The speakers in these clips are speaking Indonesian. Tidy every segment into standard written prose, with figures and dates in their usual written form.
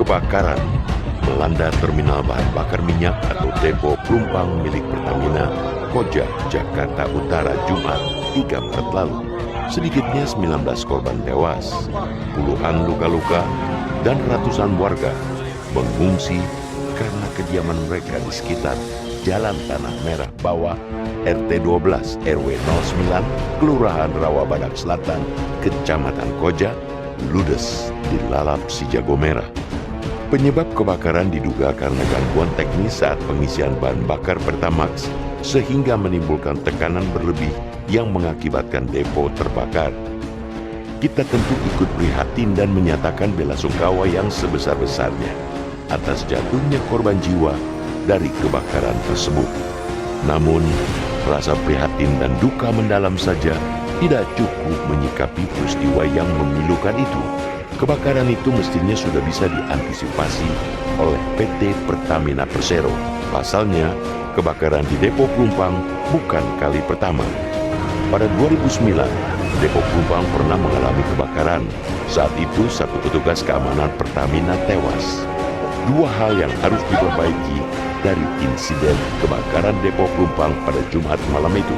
kebakaran melanda terminal bahan bakar minyak atau depo pelumpang milik Pertamina, Koja, Jakarta Utara, Jumat 3 Maret lalu. Sedikitnya 19 korban tewas, puluhan luka-luka, dan ratusan warga mengungsi karena kediaman mereka di sekitar Jalan Tanah Merah Bawah, RT 12 RW 09, Kelurahan Rawabadak Selatan, Kecamatan Koja, ludes dilalap si jago merah. Penyebab kebakaran diduga karena gangguan teknis saat pengisian bahan bakar Pertamax sehingga menimbulkan tekanan berlebih yang mengakibatkan depo terbakar. Kita tentu ikut prihatin dan menyatakan bela sungkawa yang sebesar-besarnya atas jatuhnya korban jiwa dari kebakaran tersebut. Namun, rasa prihatin dan duka mendalam saja tidak cukup menyikapi peristiwa yang memilukan itu. Kebakaran itu mestinya sudah bisa diantisipasi oleh PT Pertamina Persero. Pasalnya, kebakaran di depo pelumpang bukan kali pertama. Pada 2009, depo pelumpang pernah mengalami kebakaran. Saat itu, satu petugas keamanan Pertamina tewas. Dua hal yang harus diperbaiki dari insiden kebakaran depo pelumpang pada Jumat malam itu.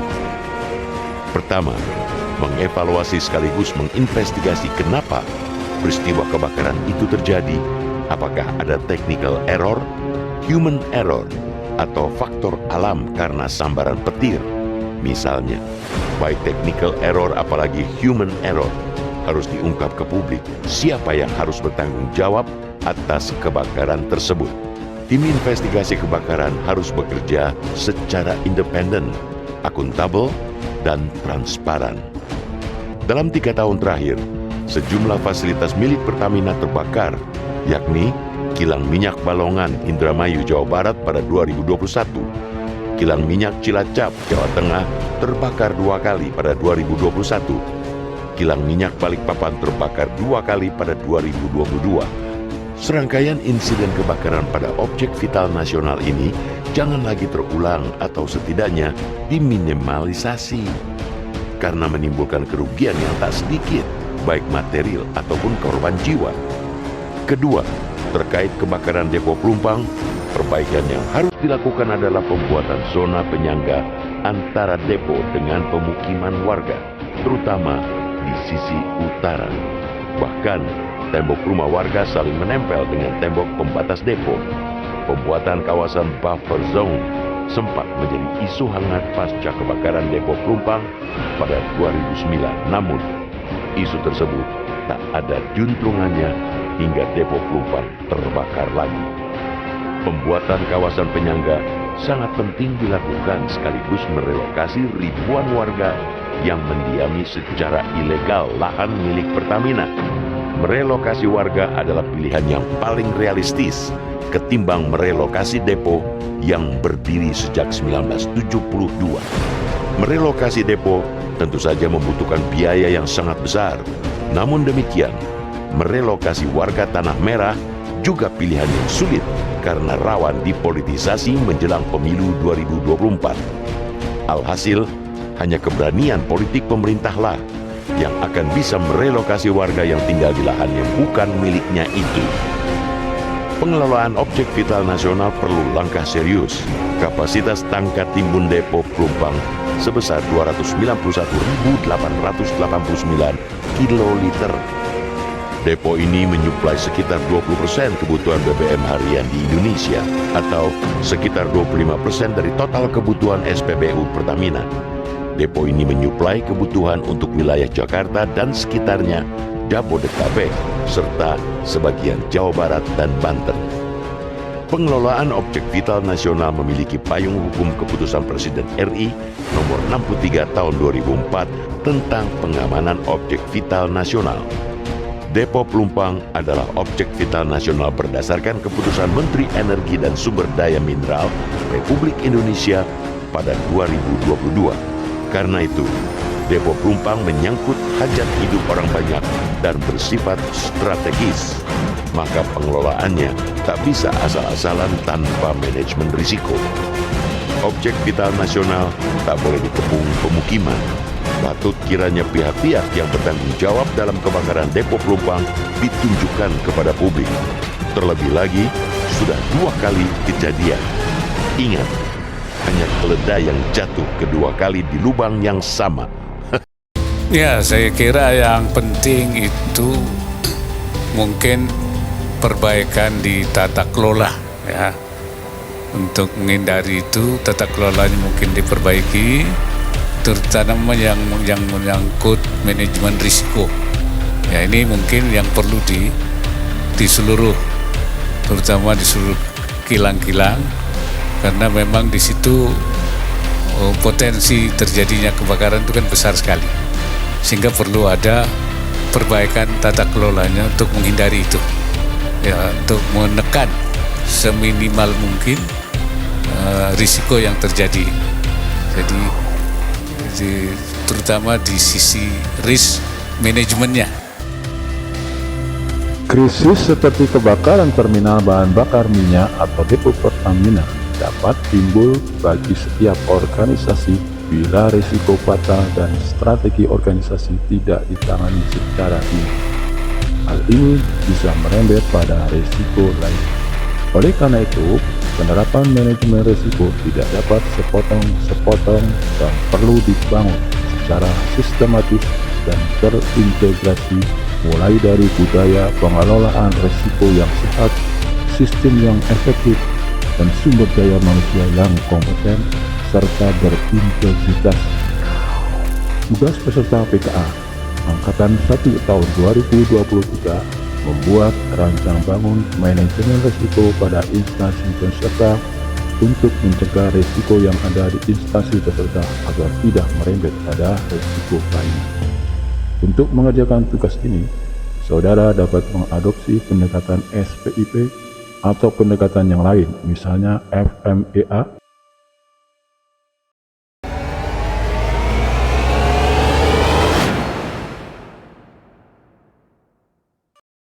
Pertama, mengevaluasi sekaligus menginvestigasi kenapa peristiwa kebakaran itu terjadi. Apakah ada technical error, human error, atau faktor alam karena sambaran petir? Misalnya, baik technical error apalagi human error, harus diungkap ke publik siapa yang harus bertanggung jawab atas kebakaran tersebut. Tim investigasi kebakaran harus bekerja secara independen, akuntabel, dan transparan. Dalam 3 tahun terakhir, sejumlah fasilitas milik Pertamina terbakar, yakni kilang minyak Balongan, Indramayu, Jawa Barat pada 2021, kilang minyak Cilacap, Jawa Tengah terbakar 2 kali pada 2021, kilang minyak Balikpapan terbakar 2 kali pada 2022. Serangkaian insiden kebakaran pada objek vital nasional ini jangan lagi terulang atau setidaknya diminimalisasi, karena menimbulkan kerugian yang tak sedikit, baik material ataupun korban jiwa. Kedua, terkait kebakaran depo pelumpang, perbaikan yang harus dilakukan adalah pembuatan zona penyangga antara depo dengan pemukiman warga, terutama di sisi utara. Bahkan, tembok rumah warga saling menempel dengan tembok pembatas depo. Pembuatan kawasan buffer zone sempat menjadi isu hangat pasca kebakaran depo pelumpang pada 2009. Namun, isu tersebut tak ada juntrungannya hingga depo pelumpang terbakar lagi. Pembuatan kawasan penyangga sangat penting dilakukan sekaligus merelokasi ribuan warga yang mendiami secara ilegal lahan milik Pertamina. Merelokasi warga adalah pilihan yang paling realistis ketimbang merelokasi depo yang berdiri sejak 1972. Merelokasi depo tentu saja membutuhkan biaya yang sangat besar. Namun demikian, merelokasi warga Tanah Merah juga pilihan yang sulit karena rawan dipolitisasi menjelang pemilu 2024. Alhasil, hanya keberanian politik pemerintahlah yang akan bisa merelokasi warga yang tinggal di lahan yang bukan miliknya itu. Pengelolaan objek vital nasional perlu langkah serius. Kapasitas tangkat timbun depo pelumpang sebesar 291.889 kiloliter. Depo ini menyuplai sekitar 20% kebutuhan BBM harian di Indonesia atau sekitar 25% dari total kebutuhan SPBU Pertamina. Depo ini menyuplai kebutuhan untuk wilayah Jakarta dan sekitarnya, Jabodetabek, serta sebagian Jawa Barat dan Banten. Pengelolaan objek vital nasional memiliki payung hukum keputusan Presiden RI nomor 63 tahun 2004 tentang pengamanan objek vital nasional. Depo Pelumpang adalah objek vital nasional berdasarkan keputusan Menteri Energi dan Sumber Daya Mineral Republik Indonesia pada 2022. Karena itu, depo pelumpang menyangkut hajat hidup orang banyak dan bersifat strategis. Maka pengelolaannya tak bisa asal-asalan tanpa manajemen risiko. Objek vital nasional tak boleh dikepung pemukiman. Patut kiranya pihak-pihak yang bertanggung jawab dalam kebakaran depo pelumpang ditunjukkan kepada publik. Terlebih lagi, sudah 2 kali kejadian. Ingat, hanya keledai yang jatuh kedua kali di lubang yang sama. Ya, saya kira yang penting itu mungkin perbaikan di tata kelola, ya. Untuk menghindari itu, tata kelolanya mungkin diperbaiki, terutama yang menyangkut manajemen risiko. Ya, ini mungkin yang perlu di seluruh, terutama di seluruh kilang-kilang, karena memang di situ potensi terjadinya kebakaran itu kan besar sekali, sehingga perlu ada perbaikan tata kelolanya untuk menghindari itu, ya, untuk menekan seminimal mungkin risiko yang terjadi. Jadi terutama di sisi risk manajemennya. Krisis seperti kebakaran terminal bahan bakar minyak atau depo Pertamina dapat timbul bagi setiap organisasi bila risiko fatal dan strategi organisasi tidak ditangani secara dini. Hal ini bisa merembet pada risiko lain. Oleh karena itu, penerapan manajemen risiko tidak dapat sepotong-sepotong dan perlu dibangun secara sistematis dan terintegrasi, mulai dari budaya pengelolaan risiko yang sehat, sistem yang efektif, dan sumber daya manusia yang kompeten serta berintegritas. Tugas peserta PKA Angkatan 1 tahun 2023 membuat rancang bangun manajemen risiko pada instansi peserta untuk mencegah risiko yang ada di instansi peserta agar tidak merembet pada risiko lain. Untuk mengerjakan tugas ini, saudara dapat mengadopsi pendekatan SPIP atau pendekatan yang lain, misalnya FMEA